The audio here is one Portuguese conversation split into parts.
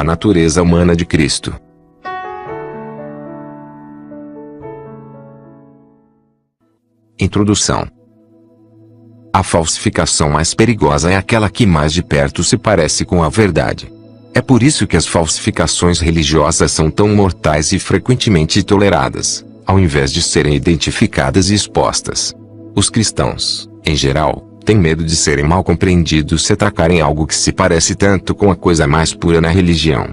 A natureza humana de Cristo. Introdução. A falsificação mais perigosa é aquela que mais de perto se parece com a verdade. É por isso que as falsificações religiosas são tão mortais e frequentemente toleradas, ao invés de serem identificadas e expostas. Os cristãos, em geral, têm medo de serem mal compreendidos se atacarem algo que se parece tanto com a coisa mais pura na religião.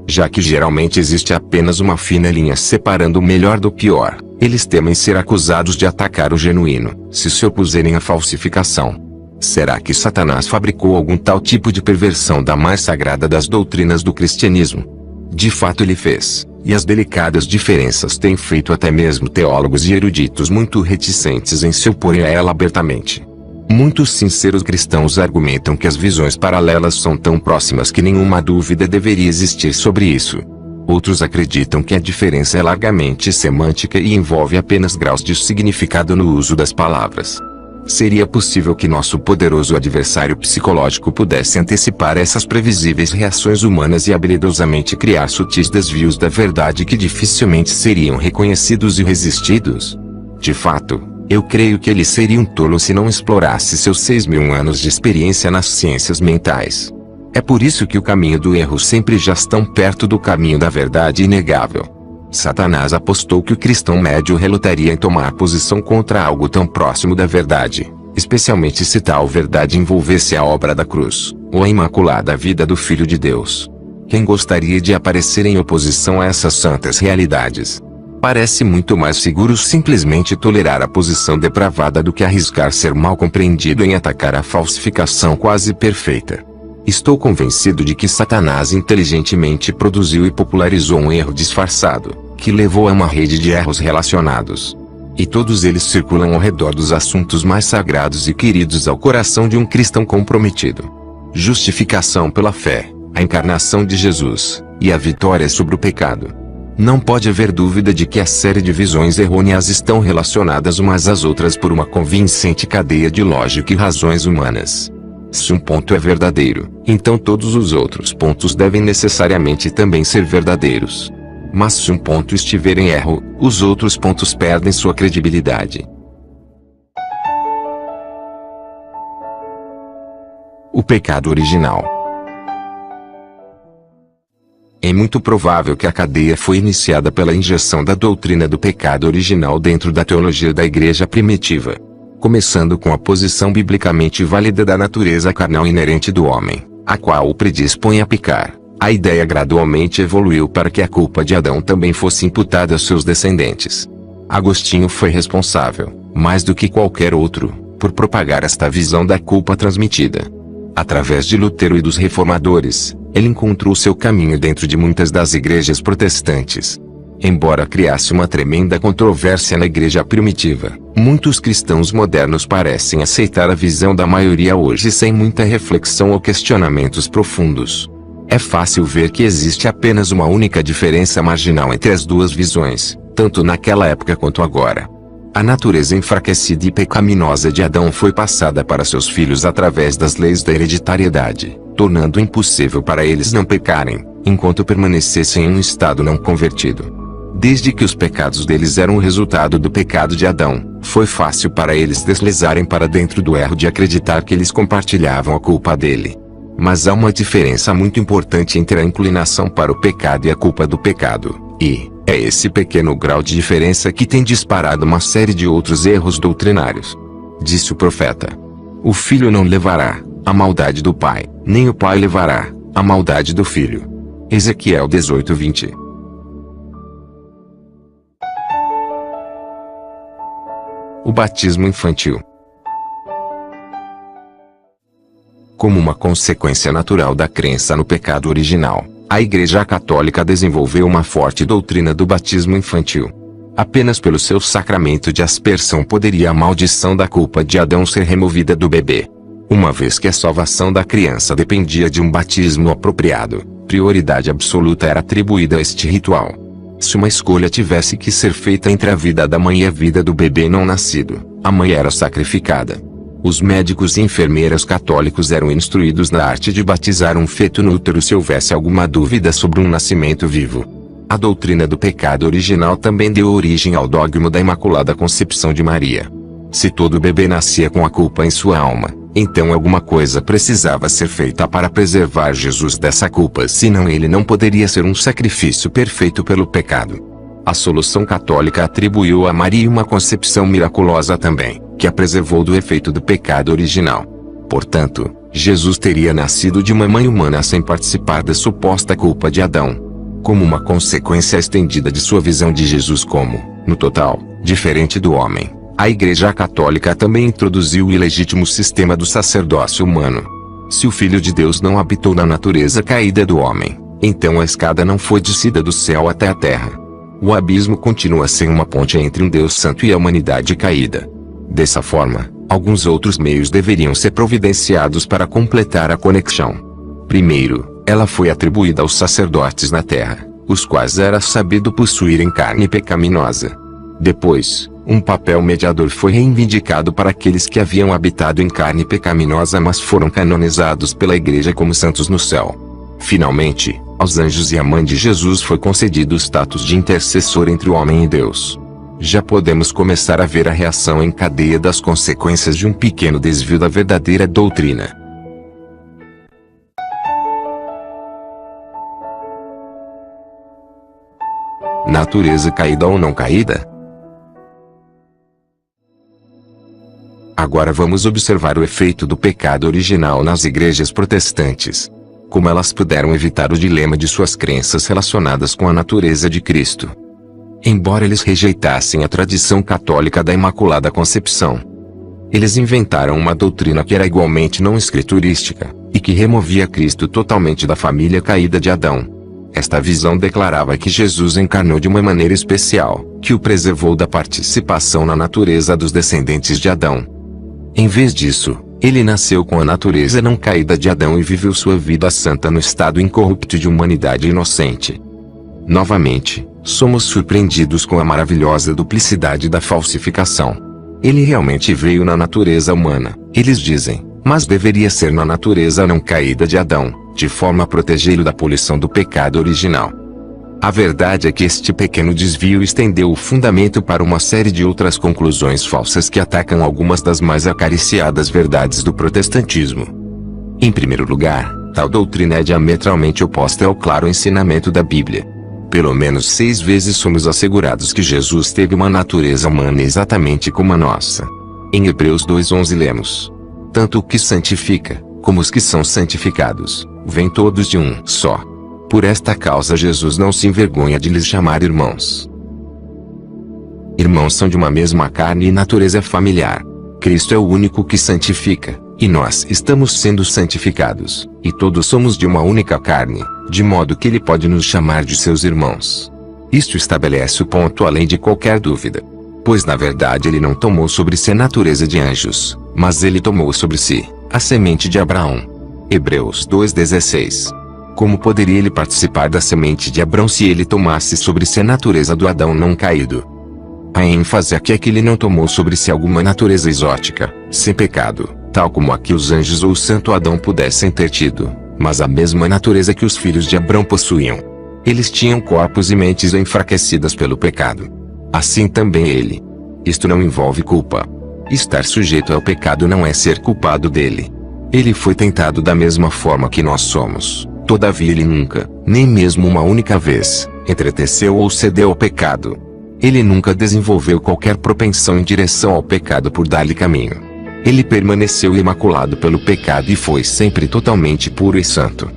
Já que geralmente existe apenas uma fina linha separando o melhor do pior, eles temem ser acusados de atacar o genuíno, se opuserem à falsificação. Será que Satanás fabricou algum tal tipo de perversão da mais sagrada das doutrinas do cristianismo? De fato ele fez, e as delicadas diferenças têm feito até mesmo teólogos e eruditos muito reticentes em se oporem a ela abertamente. Muitos sinceros cristãos argumentam que as visões paralelas são tão próximas que nenhuma dúvida deveria existir sobre isso. Outros acreditam que a diferença é largamente semântica e envolve apenas graus de significado no uso das palavras. Seria possível que nosso poderoso adversário psicológico pudesse antecipar essas previsíveis reações humanas e habilidosamente criar sutis desvios da verdade que dificilmente seriam reconhecidos e resistidos? De fato, eu creio que ele seria um tolo se não explorasse seus 6.000 anos de experiência nas ciências mentais. É por isso que o caminho do erro sempre já está perto do caminho da verdade inegável. Satanás apostou que o cristão médio relutaria em tomar posição contra algo tão próximo da verdade, especialmente se tal verdade envolvesse a obra da cruz, ou a imaculada vida do Filho de Deus. Quem gostaria de aparecer em oposição a essas santas realidades? Parece muito mais seguro simplesmente tolerar a posição depravada do que arriscar ser mal compreendido em atacar a falsificação quase perfeita. Estou convencido de que Satanás inteligentemente produziu e popularizou um erro disfarçado, que levou a uma rede de erros relacionados. E todos eles circulam ao redor dos assuntos mais sagrados e queridos ao coração de um cristão comprometido. Justificação pela fé, a encarnação de Jesus, e a vitória sobre o pecado. Não pode haver dúvida de que a série de visões errôneas estão relacionadas umas às outras por uma convincente cadeia de lógica e razões humanas. Se um ponto é verdadeiro, então todos os outros pontos devem necessariamente também ser verdadeiros. Mas se um ponto estiver em erro, os outros pontos perdem sua credibilidade. O pecado original. É muito provável que a cadeia foi iniciada pela injeção da doutrina do pecado original dentro da teologia da igreja primitiva. Começando com a posição biblicamente válida da natureza carnal inerente do homem, a qual o predispõe a pecar, a ideia gradualmente evoluiu para que a culpa de Adão também fosse imputada aos seus descendentes. Agostinho foi responsável, mais do que qualquer outro, por propagar esta visão da culpa transmitida. Através de Lutero e dos reformadores, ele encontrou seu caminho dentro de muitas das igrejas protestantes. Embora criasse uma tremenda controvérsia na igreja primitiva, muitos cristãos modernos parecem aceitar a visão da maioria hoje sem muita reflexão ou questionamentos profundos. É fácil ver que existe apenas uma única diferença marginal entre as duas visões, tanto naquela época quanto agora. A natureza enfraquecida e pecaminosa de Adão foi passada para seus filhos através das leis da hereditariedade, tornando impossível para eles não pecarem, enquanto permanecessem em um estado não convertido. Desde que os pecados deles eram o resultado do pecado de Adão, foi fácil para eles deslizarem para dentro do erro de acreditar que eles compartilhavam a culpa dele. Mas há uma diferença muito importante entre a inclinação para o pecado e a culpa do pecado, e é esse pequeno grau de diferença que tem disparado uma série de outros erros doutrinários. Disse o profeta: o filho não levará a maldade do pai, nem o pai levará a maldade do filho. Ezequiel 18:20. O batismo infantil. Como uma consequência natural da crença no pecado original, a Igreja Católica desenvolveu uma forte doutrina do batismo infantil. Apenas pelo seu sacramento de aspersão poderia a maldição da culpa de Adão ser removida do bebê. Uma vez que a salvação da criança dependia de um batismo apropriado, prioridade absoluta era atribuída a este ritual. Se uma escolha tivesse que ser feita entre a vida da mãe e a vida do bebê não nascido, a mãe era sacrificada. Os médicos e enfermeiras católicos eram instruídos na arte de batizar um feto no útero se houvesse alguma dúvida sobre um nascimento vivo. A doutrina do pecado original também deu origem ao dogma da Imaculada Concepção de Maria. Se todo bebê nascia com a culpa em sua alma, então alguma coisa precisava ser feita para preservar Jesus dessa culpa, senão ele não poderia ser um sacrifício perfeito pelo pecado. A solução católica atribuiu a Maria uma concepção miraculosa também, que a preservou do efeito do pecado original. Portanto, Jesus teria nascido de uma mãe humana sem participar da suposta culpa de Adão. Como uma consequência estendida de sua visão de Jesus como, no total, diferente do homem, a Igreja Católica também introduziu o ilegítimo sistema do sacerdócio humano. Se o Filho de Deus não habitou na natureza caída do homem, então a escada não foi descida do céu até a terra. O abismo continua sem uma ponte entre um Deus santo e a humanidade caída. Dessa forma, alguns outros meios deveriam ser providenciados para completar a conexão. Primeiro, ela foi atribuída aos sacerdotes na terra, os quais era sabido possuírem carne pecaminosa. Depois, um papel mediador foi reivindicado para aqueles que haviam habitado em carne pecaminosa mas foram canonizados pela Igreja como santos no céu. Finalmente, aos anjos e à mãe de Jesus foi concedido o status de intercessor entre o homem e Deus. Já podemos começar a ver a reação em cadeia das consequências de um pequeno desvio da verdadeira doutrina. Natureza caída ou não caída? Agora vamos observar o efeito do pecado original nas igrejas protestantes. Como elas puderam evitar o dilema de suas crenças relacionadas com a natureza de Cristo. Embora eles rejeitassem a tradição católica da Imaculada Concepção, eles inventaram uma doutrina que era igualmente não escriturística, e que removia Cristo totalmente da família caída de Adão. Esta visão declarava que Jesus encarnou de uma maneira especial, que o preservou da participação na natureza dos descendentes de Adão. Em vez disso, ele nasceu com a natureza não caída de Adão e viveu sua vida santa no estado incorrupto de humanidade inocente. Novamente, somos surpreendidos com a maravilhosa duplicidade da falsificação. Ele realmente veio na natureza humana, eles dizem, mas deveria ser na natureza não caída de Adão, de forma a protegê-lo da poluição do pecado original. A verdade é que este pequeno desvio estendeu o fundamento para uma série de outras conclusões falsas que atacam algumas das mais acariciadas verdades do protestantismo. Em primeiro lugar, tal doutrina é diametralmente oposta ao claro ensinamento da Bíblia. Pelo menos 6 vezes somos assegurados que Jesus teve uma natureza humana exatamente como a nossa. Em Hebreus 2:11 lemos: tanto o que santifica, como os que são santificados, vêm todos de um só. Por esta causa Jesus não se envergonha de lhes chamar irmãos. Irmãos são de uma mesma carne e natureza familiar. Cristo é o único que santifica, e nós estamos sendo santificados, e todos somos de uma única carne, de modo que ele pode nos chamar de seus irmãos. Isto estabelece o ponto além de qualquer dúvida. Pois na verdade ele não tomou sobre si a natureza de anjos, mas ele tomou sobre si a semente de Abraão. Hebreus 2:16. Como poderia ele participar da semente de Abraão se ele tomasse sobre si a natureza do Adão não caído? A ênfase aqui é que ele não tomou sobre si alguma natureza exótica, sem pecado, tal como a que os anjos ou o santo Adão pudessem ter tido, mas a mesma natureza que os filhos de Abraão possuíam. Eles tinham corpos e mentes enfraquecidas pelo pecado. Assim também ele. Isto não envolve culpa. Estar sujeito ao pecado não é ser culpado dele. Ele foi tentado da mesma forma que nós somos. Todavia ele nunca, nem mesmo uma única vez, entreteceu ou cedeu ao pecado. Ele nunca desenvolveu qualquer propensão em direção ao pecado por dar-lhe caminho. Ele permaneceu imaculado pelo pecado e foi sempre totalmente puro e santo.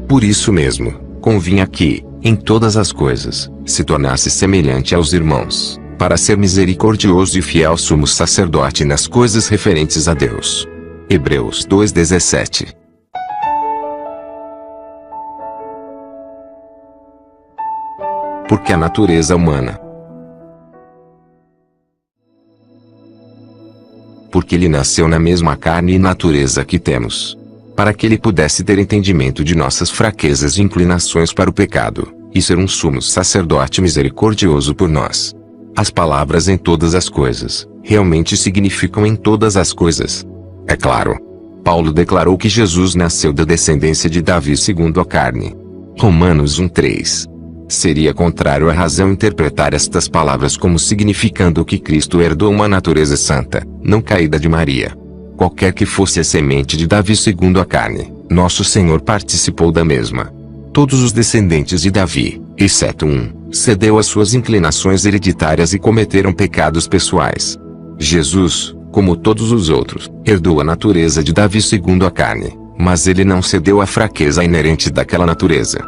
Por isso mesmo, convinha que, em todas as coisas, se tornasse semelhante aos irmãos, para ser misericordioso e fiel sumo sacerdote nas coisas referentes a Deus. Hebreus 2:17. Porque a natureza humana. Porque ele nasceu na mesma carne e natureza que temos. Para que ele pudesse ter entendimento de nossas fraquezas e inclinações para o pecado, e ser um sumo sacerdote misericordioso por nós. As palavras em todas as coisas, realmente significam em todas as coisas. É claro. Paulo declarou que Jesus nasceu da descendência de Davi segundo a carne. Romanos 1:3. Seria contrário à razão interpretar estas palavras como significando que Cristo herdou uma natureza santa, não caída de Maria. Qualquer que fosse a semente de Davi segundo a carne, nosso Senhor participou da mesma. Todos os descendentes de Davi, exceto um, cedeu às suas inclinações hereditárias e cometeram pecados pessoais. Jesus, como todos os outros, herdou a natureza de Davi segundo a carne, mas ele não cedeu à fraqueza inerente daquela natureza.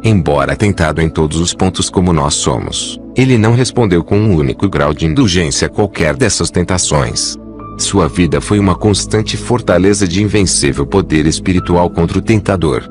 Embora tentado em todos os pontos como nós somos, ele não respondeu com um único grau de indulgência a qualquer dessas tentações. Sua vida foi uma constante fortaleza de invencível poder espiritual contra o tentador.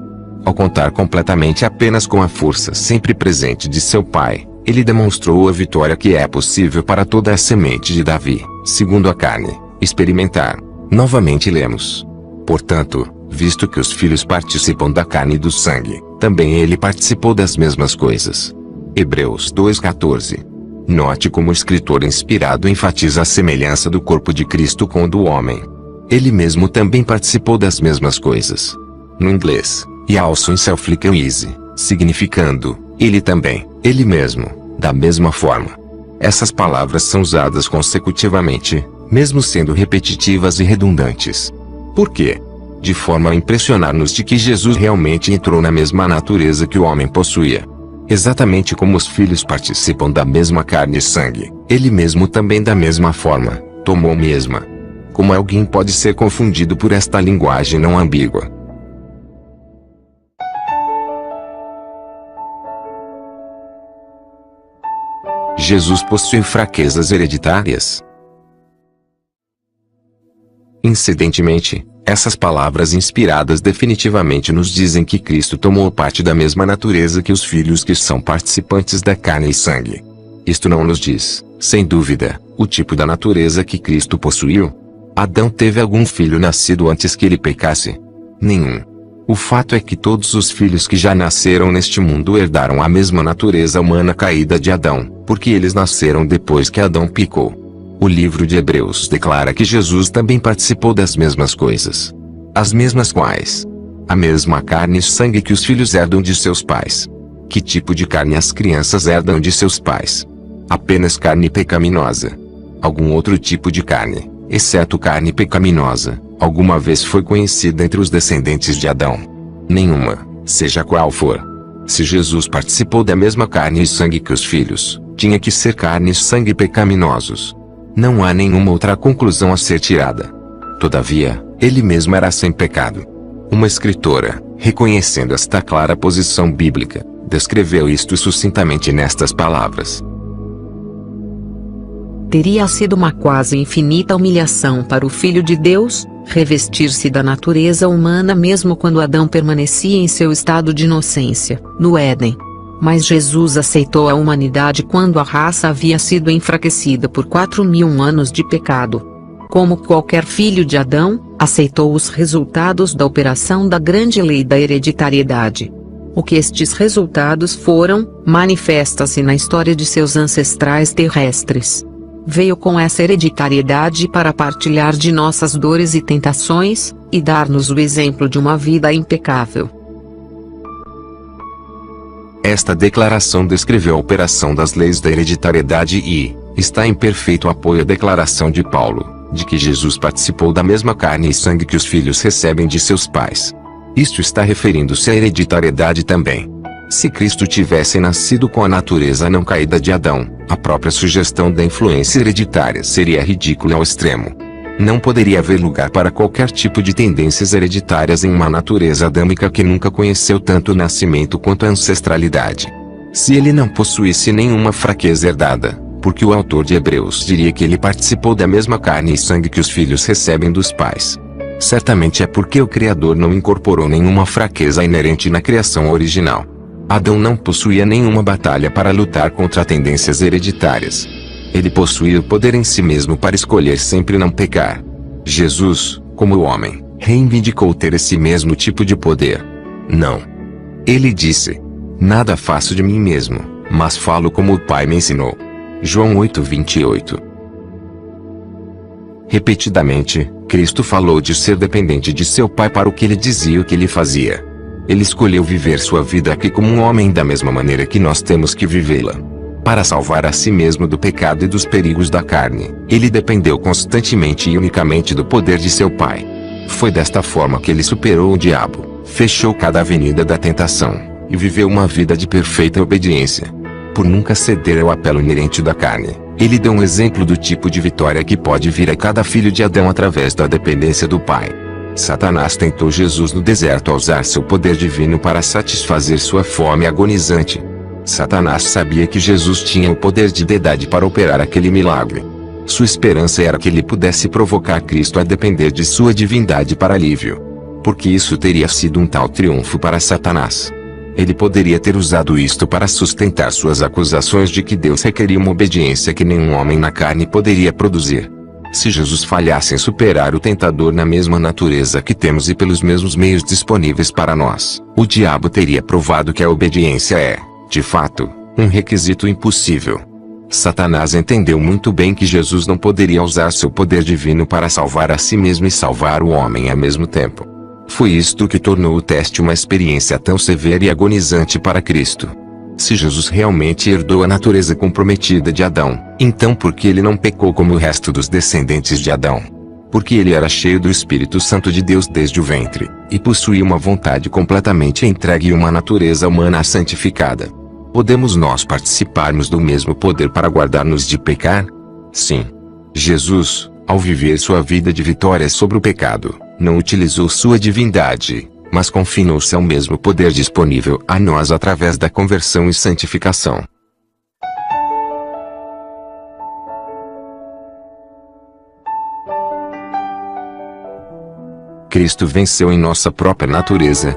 Ao contar completamente apenas com a força sempre presente de seu pai, ele demonstrou a vitória que é possível para toda a semente de Davi, segundo a carne, experimentar. Novamente lemos. Portanto, visto que os filhos participam da carne e do sangue, também ele participou das mesmas coisas. Hebreus 2:14. Note como o escritor inspirado enfatiza a semelhança do corpo de Cristo com o do homem. Ele mesmo também participou das mesmas coisas. No inglês, he also himself likewise, significando, ele também, ele mesmo, da mesma forma. Essas palavras são usadas consecutivamente, mesmo sendo repetitivas e redundantes. Por quê? De forma a impressionar-nos de que Jesus realmente entrou na mesma natureza que o homem possuía. Exatamente como os filhos participam da mesma carne e sangue, ele mesmo também da mesma forma, tomou a mesma. Como alguém pode ser confundido por esta linguagem não ambígua? Jesus possui fraquezas hereditárias? Incidentemente, essas palavras inspiradas definitivamente nos dizem que Cristo tomou parte da mesma natureza que os filhos que são participantes da carne e sangue. Isto não nos diz, sem dúvida, o tipo da natureza que Cristo possuiu. Adão teve algum filho nascido antes que ele pecasse? Nenhum. O fato é que todos os filhos que já nasceram neste mundo herdaram a mesma natureza humana caída de Adão, porque eles nasceram depois que Adão pecou. O livro de Hebreus declara que Jesus também participou das mesmas coisas. As mesmas quais? A mesma carne e sangue que os filhos herdam de seus pais. Que tipo de carne as crianças herdam de seus pais? Apenas carne pecaminosa. Algum outro tipo de carne, exceto carne pecaminosa, alguma vez foi conhecida entre os descendentes de Adão? Nenhuma, seja qual for. Se Jesus participou da mesma carne e sangue que os filhos, tinha que ser carne e sangue pecaminosos. Não há nenhuma outra conclusão a ser tirada. Todavia, ele mesmo era sem pecado. Uma escritora, reconhecendo esta clara posição bíblica, descreveu isto sucintamente nestas palavras. Teria sido uma quase infinita humilhação para o Filho de Deus, revestir-se da natureza humana mesmo quando Adão permanecia em seu estado de inocência, no Éden. Mas Jesus aceitou a humanidade quando a raça havia sido enfraquecida por 4.000 anos de pecado. Como qualquer filho de Adão, aceitou os resultados da operação da grande lei da hereditariedade. O que estes resultados foram, manifesta-se na história de seus ancestrais terrestres. Veio com essa hereditariedade para partilhar de nossas dores e tentações, e dar-nos o exemplo de uma vida impecável. Esta declaração descreveu a operação das leis da hereditariedade e está em perfeito apoio à declaração de Paulo, de que Jesus participou da mesma carne e sangue que os filhos recebem de seus pais. Isto está referindo-se à hereditariedade também. Se Cristo tivesse nascido com a natureza não caída de Adão, a própria sugestão da influência hereditária seria ridícula ao extremo. Não poderia haver lugar para qualquer tipo de tendências hereditárias em uma natureza adâmica que nunca conheceu tanto o nascimento quanto a ancestralidade. Se ele não possuísse nenhuma fraqueza herdada, porque o autor de Hebreus diria que ele participou da mesma carne e sangue que os filhos recebem dos pais? Certamente é porque o Criador não incorporou nenhuma fraqueza inerente na criação original. Adão não possuía nenhuma batalha para lutar contra tendências hereditárias. Ele possuía o poder em si mesmo para escolher sempre não pecar. Jesus, como homem, reivindicou ter esse mesmo tipo de poder. Não. Ele disse: nada faço de mim mesmo, mas falo como o Pai me ensinou. João 8:28. Repetidamente, Cristo falou de ser dependente de seu Pai para o que ele dizia e o que ele fazia. Ele escolheu viver sua vida aqui como um homem da mesma maneira que nós temos que vivê-la. Para salvar a si mesmo do pecado e dos perigos da carne, ele dependeu constantemente e unicamente do poder de seu Pai. Foi desta forma que ele superou o diabo, fechou cada avenida da tentação, e viveu uma vida de perfeita obediência. Por nunca ceder ao apelo inerente da carne, ele deu um exemplo do tipo de vitória que pode vir a cada filho de Adão através da dependência do Pai. Satanás tentou Jesus no deserto ao usar seu poder divino para satisfazer sua fome agonizante. Satanás sabia que Jesus tinha o poder de deidade para operar aquele milagre. Sua esperança era que ele pudesse provocar Cristo a depender de sua divindade para alívio. Porque isso teria sido um tal triunfo para Satanás. Ele poderia ter usado isto para sustentar suas acusações de que Deus requeria uma obediência que nenhum homem na carne poderia produzir. Se Jesus falhasse em superar o tentador na mesma natureza que temos e pelos mesmos meios disponíveis para nós, o diabo teria provado que a obediência é, de fato, um requisito impossível. Satanás entendeu muito bem que Jesus não poderia usar seu poder divino para salvar a si mesmo e salvar o homem ao mesmo tempo. Foi isto que tornou o teste uma experiência tão severa e agonizante para Cristo. Se Jesus realmente herdou a natureza comprometida de Adão, então por que ele não pecou como o resto dos descendentes de Adão? Porque ele era cheio do Espírito Santo de Deus desde o ventre, e possuía uma vontade completamente entregue e uma natureza humana santificada. Podemos nós participarmos do mesmo poder para guardar-nos de pecar? Sim. Jesus, ao viver sua vida de vitória sobre o pecado, não utilizou sua divindade, mas confinou-se ao mesmo poder disponível a nós através da conversão e santificação. Cristo venceu em nossa própria natureza.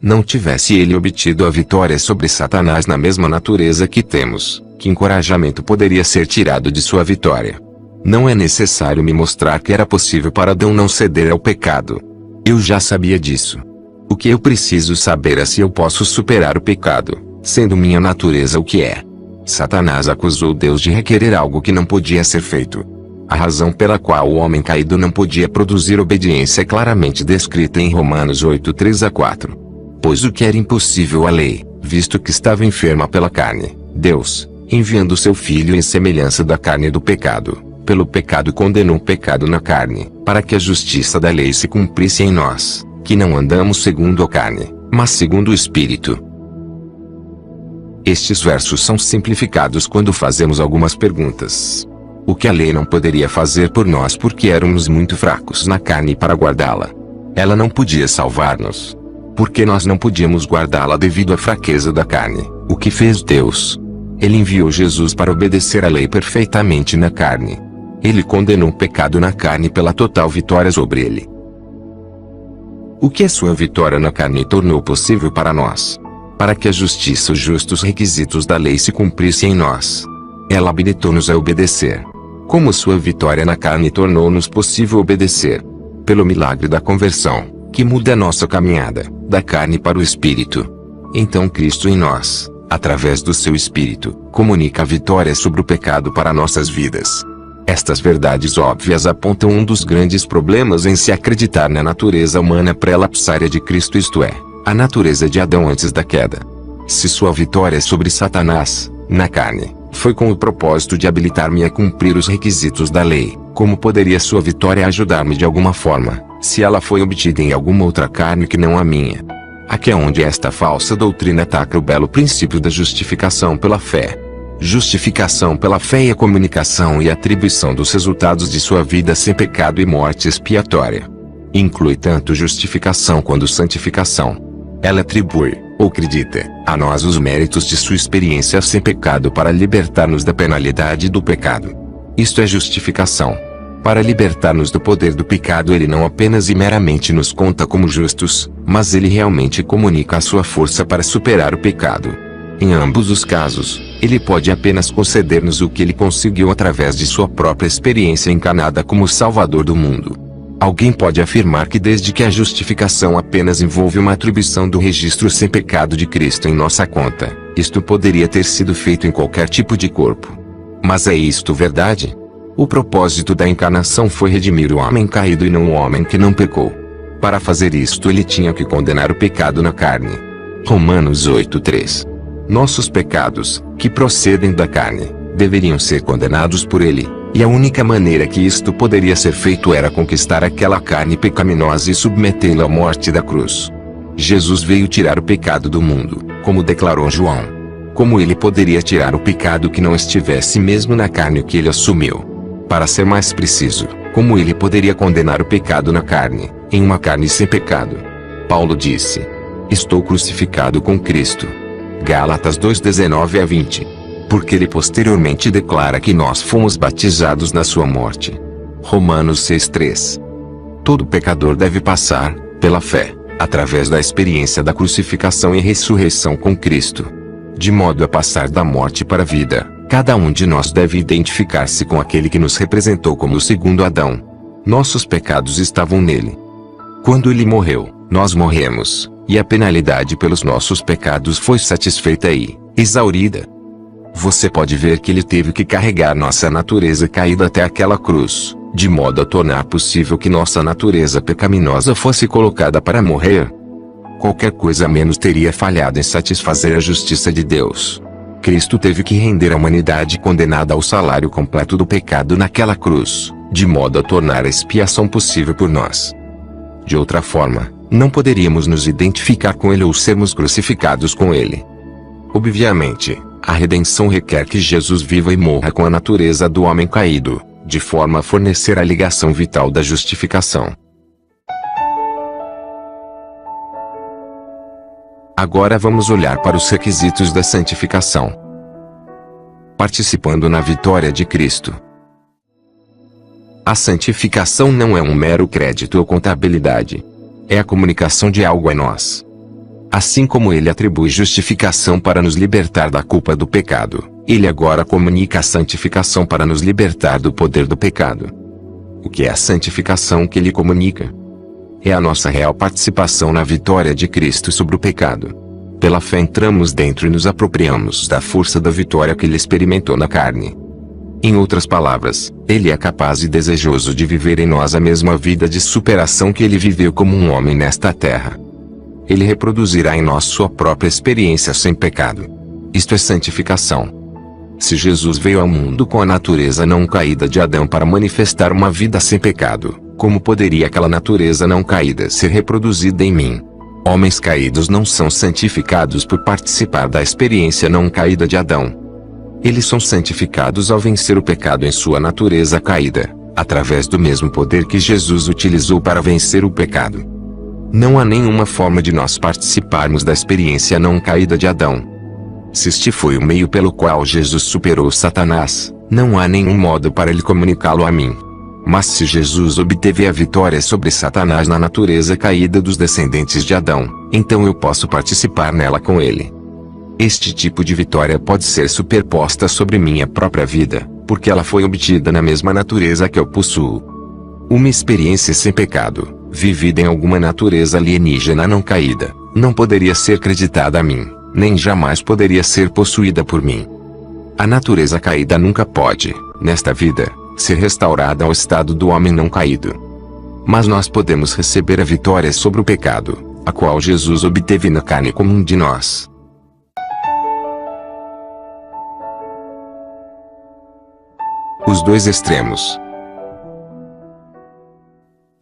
Não tivesse ele obtido a vitória sobre Satanás na mesma natureza que temos, que encorajamento poderia ser tirado de sua vitória? Não é necessário me mostrar que era possível para Adão não ceder ao pecado. Eu já sabia disso. O que eu preciso saber é se eu posso superar o pecado, sendo minha natureza o que é. Satanás acusou Deus de requerer algo que não podia ser feito. A razão pela qual o homem caído não podia produzir obediência é claramente descrita em Romanos 8:3-4. Pois o que era impossível à lei, visto que estava enferma pela carne, Deus, enviando seu Filho em semelhança da carne do pecado, pelo pecado condenou o pecado na carne, para que a justiça da lei se cumprisse em nós, que não andamos segundo a carne, mas segundo o Espírito. Estes versos são simplificados quando fazemos algumas perguntas. O que a lei não poderia fazer por nós porque éramos muito fracos na carne para guardá-la? Ela não podia salvar-nos. Porque nós não podíamos guardá-la devido à fraqueza da carne. O que fez Deus? Ele enviou Jesus para obedecer à lei perfeitamente na carne. Ele condenou o pecado na carne pela total vitória sobre ele. O que a sua vitória na carne tornou possível para nós? Para que a justiça e os justos requisitos da lei se cumprissem em nós. Ela habilitou-nos a obedecer. Como sua vitória na carne tornou-nos possível obedecer? Pelo milagre da conversão, que muda a nossa caminhada, da carne para o Espírito. Então Cristo em nós, através do seu Espírito, comunica a vitória sobre o pecado para nossas vidas. Estas verdades óbvias apontam um dos grandes problemas em se acreditar na natureza humana pré-lapsária de Cristo, isto é, a natureza de Adão antes da queda. Se sua vitória sobre Satanás, na carne, foi com o propósito de habilitar-me a cumprir os requisitos da lei, como poderia sua vitória ajudar-me de alguma forma, se ela foi obtida em alguma outra carne que não a minha? Aqui é onde esta falsa doutrina ataca o belo princípio da justificação pela fé. Justificação pela fé é a comunicação e atribuição dos resultados de sua vida sem pecado e morte expiatória. Inclui tanto justificação quanto santificação. Ela atribui, ou acredita, a nós os méritos de sua experiência sem pecado para libertar-nos da penalidade do pecado. Isto é justificação. Para libertar-nos do poder do pecado, ele não apenas e meramente nos conta como justos, mas ele realmente comunica a sua força para superar o pecado. Em ambos os casos, ele pode apenas conceder-nos o que ele conseguiu através de sua própria experiência encarnada como Salvador do mundo. Alguém pode afirmar que desde que a justificação apenas envolve uma atribuição do registro sem pecado de Cristo em nossa conta, isto poderia ter sido feito em qualquer tipo de corpo. Mas é isto verdade? O propósito da encarnação foi redimir o homem caído e não o homem que não pecou. Para fazer isto ele tinha que condenar o pecado na carne. Romanos 8:3. Nossos pecados, que procedem da carne, deveriam ser condenados por ele, e a única maneira que isto poderia ser feito era conquistar aquela carne pecaminosa e submetê-la à morte da cruz. Jesus veio tirar o pecado do mundo, como declarou João. Como ele poderia tirar o pecado que não estivesse mesmo na carne que ele assumiu? Para ser mais preciso, como ele poderia condenar o pecado na carne, em uma carne sem pecado? Paulo disse: estou crucificado com Cristo. Gálatas 2:19-20. Porque ele posteriormente declara que nós fomos batizados na sua morte. Romanos 6:3. Todo pecador deve passar, pela fé, através da experiência da crucificação e ressurreição com Cristo. De modo a passar da morte para a vida, cada um de nós deve identificar-se com aquele que nos representou como o segundo Adão. Nossos pecados estavam nele. Quando ele morreu, nós morremos, e a penalidade pelos nossos pecados foi satisfeita e exaurida. Você pode ver que ele teve que carregar nossa natureza caída até aquela cruz, de modo a tornar possível que nossa natureza pecaminosa fosse colocada para morrer. Qualquer coisa menos teria falhado em satisfazer a justiça de Deus. Cristo teve que render a humanidade condenada ao salário completo do pecado naquela cruz, de modo a tornar a expiação possível por nós. De outra forma, não poderíamos nos identificar com ele ou sermos crucificados com ele. Obviamente, a redenção requer que Jesus viva e morra com a natureza do homem caído, de forma a fornecer a ligação vital da justificação. Agora vamos olhar para os requisitos da santificação. Participando na vitória de Cristo. A santificação não é um mero crédito ou contabilidade. É a comunicação de algo a nós. Assim como ele atribui justificação para nos libertar da culpa do pecado, ele agora comunica a santificação para nos libertar do poder do pecado. O que é a santificação que ele comunica? É a nossa real participação na vitória de Cristo sobre o pecado. Pela fé entramos dentro e nos apropriamos da força da vitória que ele experimentou na carne. Em outras palavras, ele é capaz e desejoso de viver em nós a mesma vida de superação que ele viveu como um homem nesta terra. Ele reproduzirá em nós sua própria experiência sem pecado. Isto é santificação. Se Jesus veio ao mundo com a natureza não caída de Adão para manifestar uma vida sem pecado, como poderia aquela natureza não caída ser reproduzida em mim? Homens caídos não são santificados por participar da experiência não caída de Adão. Eles são santificados ao vencer o pecado em sua natureza caída, através do mesmo poder que Jesus utilizou para vencer o pecado. Não há nenhuma forma de nós participarmos da experiência não caída de Adão. Se este foi o meio pelo qual Jesus superou Satanás, não há nenhum modo para ele comunicá-lo a mim. Mas se Jesus obteve a vitória sobre Satanás na natureza caída dos descendentes de Adão, então eu posso participar nela com ele. Este tipo de vitória pode ser superposta sobre minha própria vida, porque ela foi obtida na mesma natureza que eu possuo. Uma experiência sem pecado, vivida em alguma natureza alienígena não caída, não poderia ser creditada a mim, nem jamais poderia ser possuída por mim. A natureza caída nunca pode, nesta vida, ser restaurada ao estado do homem não caído. Mas nós podemos receber a vitória sobre o pecado, a qual Jesus obteve na carne comum de nós. Os dois extremos.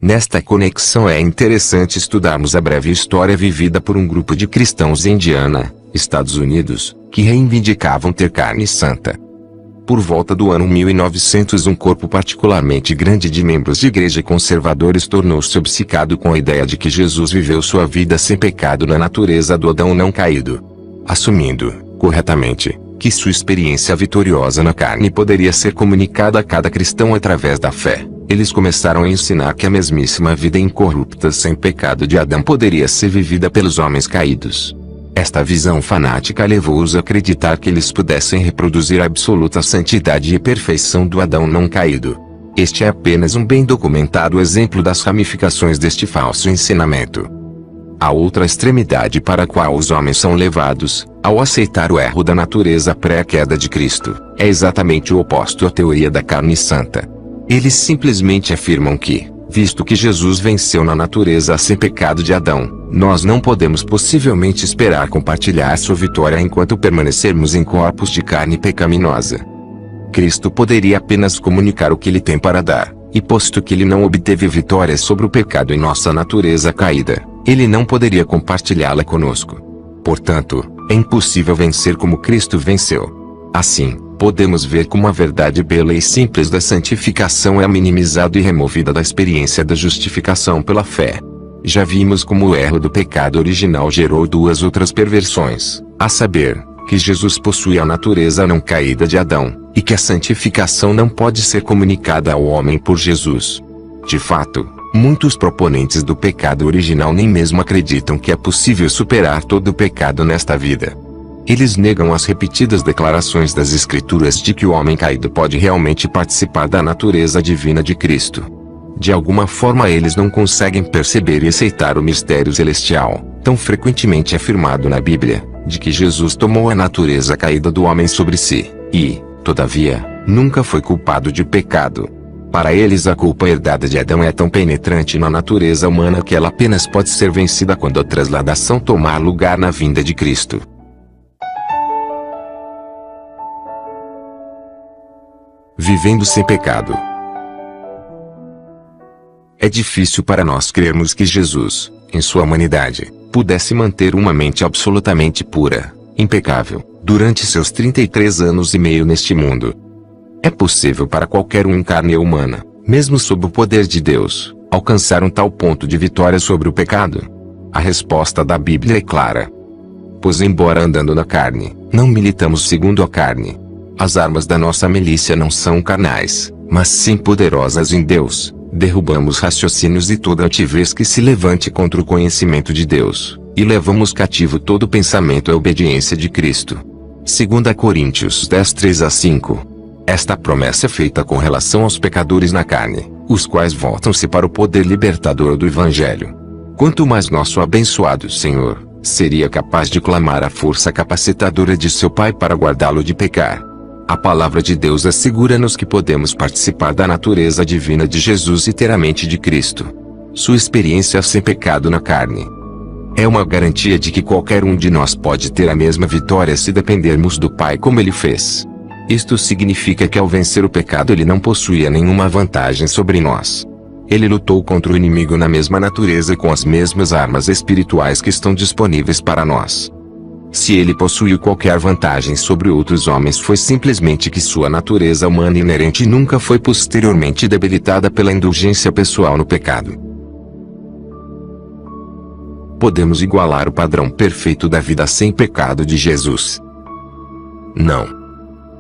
Nesta conexão é interessante estudarmos a breve história vivida por um grupo de cristãos em Indiana, Estados Unidos, que reivindicavam ter carne santa. Por volta do ano 1900, um corpo particularmente grande de membros de igreja conservadores tornou-se obcecado com a ideia de que Jesus viveu sua vida sem pecado na natureza do Adão não caído. Assumindo, corretamente, que sua experiência vitoriosa na carne poderia ser comunicada a cada cristão através da fé, eles começaram a ensinar que a mesmíssima vida incorrupta sem pecado de Adão poderia ser vivida pelos homens caídos. Esta visão fanática levou-os a acreditar que eles pudessem reproduzir a absoluta santidade e perfeição do Adão não caído. Este é apenas um bem documentado exemplo das ramificações deste falso ensinamento. A outra extremidade para a qual os homens são levados, Ao aceitar o erro da natureza pré-queda de Cristo, é exatamente o oposto à teoria da carne santa. Eles simplesmente afirmam que, visto que Jesus venceu na natureza sem pecado de Adão, nós não podemos possivelmente esperar compartilhar sua vitória enquanto permanecermos em corpos de carne pecaminosa. Cristo poderia apenas comunicar o que ele tem para dar, e posto que ele não obteve vitória sobre o pecado em nossa natureza caída, ele não poderia compartilhá-la conosco. Portanto, é impossível vencer como Cristo venceu. Assim, podemos ver como a verdade bela e simples da santificação é minimizada e removida da experiência da justificação pela fé. Já vimos como o erro do pecado original gerou duas outras perversões, a saber, que Jesus possui a natureza não caída de Adão, e que a santificação não pode ser comunicada ao homem por Jesus. De fato, muitos proponentes do pecado original nem mesmo acreditam que é possível superar todo o pecado nesta vida. Eles negam as repetidas declarações das Escrituras de que o homem caído pode realmente participar da natureza divina de Cristo. De alguma forma eles não conseguem perceber e aceitar o mistério celestial, tão frequentemente afirmado na Bíblia, de que Jesus tomou a natureza caída do homem sobre si, e, todavia, nunca foi culpado de pecado. Para eles a culpa herdada de Adão é tão penetrante na natureza humana que ela apenas pode ser vencida quando a transladação tomar lugar na vinda de Cristo. Vivendo sem pecado. É difícil para nós crermos que Jesus, em sua humanidade, pudesse manter uma mente absolutamente pura, impecável, durante seus 33 anos e meio neste mundo. É possível para qualquer um em carne humana, mesmo sob o poder de Deus, alcançar um tal ponto de vitória sobre o pecado? A resposta da Bíblia é clara. Pois embora andando na carne, não militamos segundo a carne. As armas da nossa milícia não são carnais, mas sim poderosas em Deus. Derrubamos raciocínios e toda altivez que se levante contra o conhecimento de Deus, e levamos cativo todo pensamento à obediência de Cristo. 2 Coríntios 10, 3-5. Esta promessa é feita com relação aos pecadores na carne, os quais voltam-se para o poder libertador do Evangelho. Quanto mais nosso abençoado Senhor seria capaz de clamar a força capacitadora de seu Pai para guardá-lo de pecar. A palavra de Deus assegura-nos que podemos participar da natureza divina de Jesus e ter a mente de Cristo. Sua experiência sem pecado na carne é uma garantia de que qualquer um de nós pode ter a mesma vitória se dependermos do Pai como ele fez. Isto significa que ao vencer o pecado ele não possuía nenhuma vantagem sobre nós. Ele lutou contra o inimigo na mesma natureza com as mesmas armas espirituais que estão disponíveis para nós. Se ele possuiu qualquer vantagem sobre outros homens foi simplesmente que sua natureza humana inerente nunca foi posteriormente debilitada pela indulgência pessoal no pecado. Podemos igualar o padrão perfeito da vida sem pecado de Jesus? Não.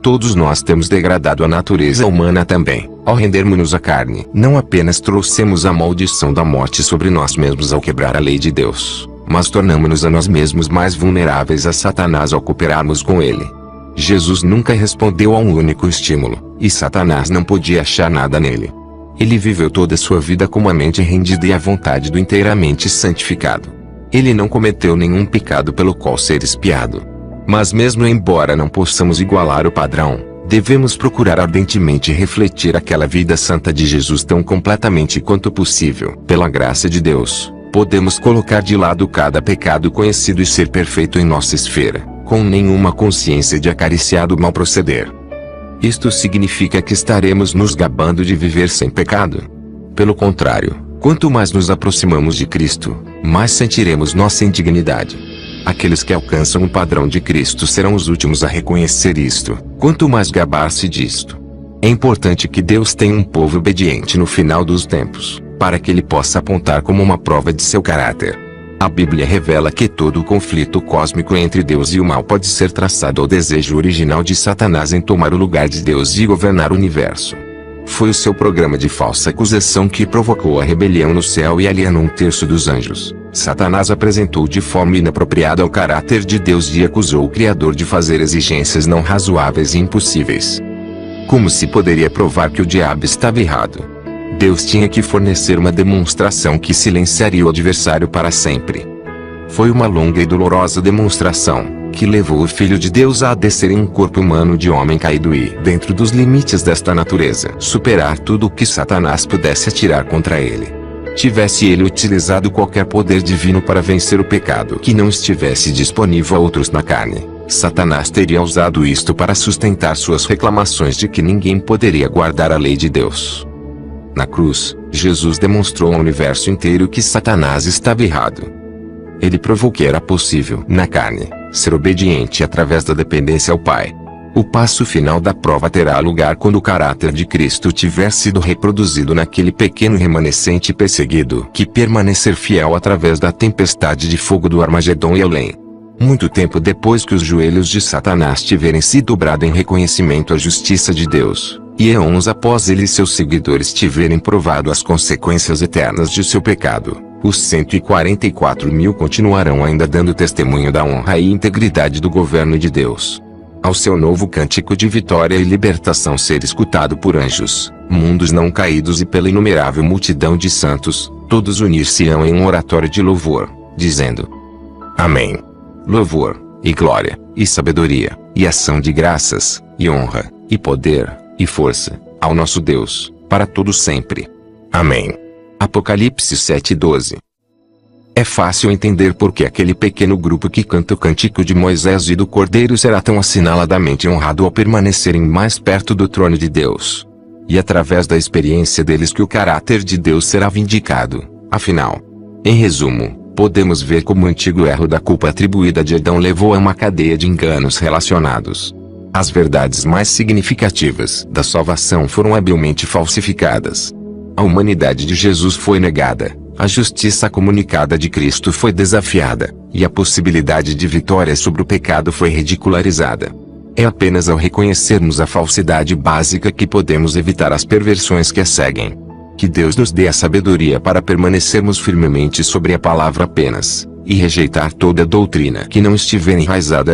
Todos nós temos degradado a natureza humana também, ao rendermos-nos à carne. Não apenas trouxemos a maldição da morte sobre nós mesmos ao quebrar a lei de Deus, mas tornamos-nos a nós mesmos mais vulneráveis a Satanás ao cooperarmos com ele. Jesus nunca respondeu a um único estímulo, e Satanás não podia achar nada nele. Ele viveu toda a sua vida com a mente rendida e a vontade do inteiramente santificado. Ele não cometeu nenhum pecado pelo qual ser espiado. Mas mesmo embora não possamos igualar o padrão, devemos procurar ardentemente refletir aquela vida santa de Jesus tão completamente quanto possível. Pela graça de Deus, podemos colocar de lado cada pecado conhecido e ser perfeito em nossa esfera, com nenhuma consciência de acariciado mal proceder. Isto significa que estaremos nos gabando de viver sem pecado? Pelo contrário, quanto mais nos aproximamos de Cristo, mais sentiremos nossa indignidade. Aqueles que alcançam o padrão de Cristo serão os últimos a reconhecer isto, quanto mais gabar-se disto. É importante que Deus tenha um povo obediente no final dos tempos, para que ele possa apontar como uma prova de seu caráter. A Bíblia revela que todo o conflito cósmico entre Deus e o mal pode ser traçado ao desejo original de Satanás em tomar o lugar de Deus e governar o universo. Foi o seu programa de falsa acusação que provocou a rebelião no céu e alienou um terço dos anjos. Satanás apresentou de forma inapropriada o caráter de Deus e acusou o Criador de fazer exigências não razoáveis e impossíveis. Como se poderia provar que o diabo estava errado? Deus tinha que fornecer uma demonstração que silenciaria o adversário para sempre. Foi uma longa e dolorosa demonstração, que levou o Filho de Deus a descer em um corpo humano de homem caído e, dentro dos limites desta natureza, superar tudo o que Satanás pudesse atirar contra ele. Tivesse ele utilizado qualquer poder divino para vencer o pecado que não estivesse disponível a outros na carne, Satanás teria usado isto para sustentar suas reclamações de que ninguém poderia guardar a lei de Deus. Na cruz, Jesus demonstrou ao universo inteiro que Satanás estava errado. Ele provou que era possível, na carne, ser obediente através da dependência ao Pai. O passo final da prova terá lugar quando o caráter de Cristo tiver sido reproduzido naquele pequeno remanescente perseguido que permanecer fiel através da tempestade de fogo do Armagedon e além. Muito tempo depois que os joelhos de Satanás tiverem se dobrado em reconhecimento à justiça de Deus, e eons após ele e seus seguidores tiverem provado as consequências eternas de seu pecado, os 144.000 continuarão ainda dando testemunho da honra e integridade do governo de Deus. Ao seu novo cântico de vitória e libertação ser escutado por anjos, mundos não caídos e pela inumerável multidão de santos, todos unir-se-ão em um oratório de louvor, dizendo: Amém. Louvor, e glória, e sabedoria, e ação de graças, e honra, e poder, e força, ao nosso Deus, para todo sempre. Amém. Apocalipse 7:12. É fácil entender por que aquele pequeno grupo que canta o cântico de Moisés e do Cordeiro será tão assinaladamente honrado ao permanecerem mais perto do trono de Deus. E através da experiência deles que o caráter de Deus será vindicado, afinal. Em resumo, podemos ver como o antigo erro da culpa atribuída de Adão levou a uma cadeia de enganos relacionados. As verdades mais significativas da salvação foram habilmente falsificadas. A humanidade de Jesus foi negada. A justiça comunicada de Cristo foi desafiada, e a possibilidade de vitória sobre o pecado foi ridicularizada. É apenas ao reconhecermos a falsidade básica que podemos evitar as perversões que a seguem. Que Deus nos dê a sabedoria para permanecermos firmemente sobre a palavra apenas, e rejeitar toda doutrina que não estiver enraizada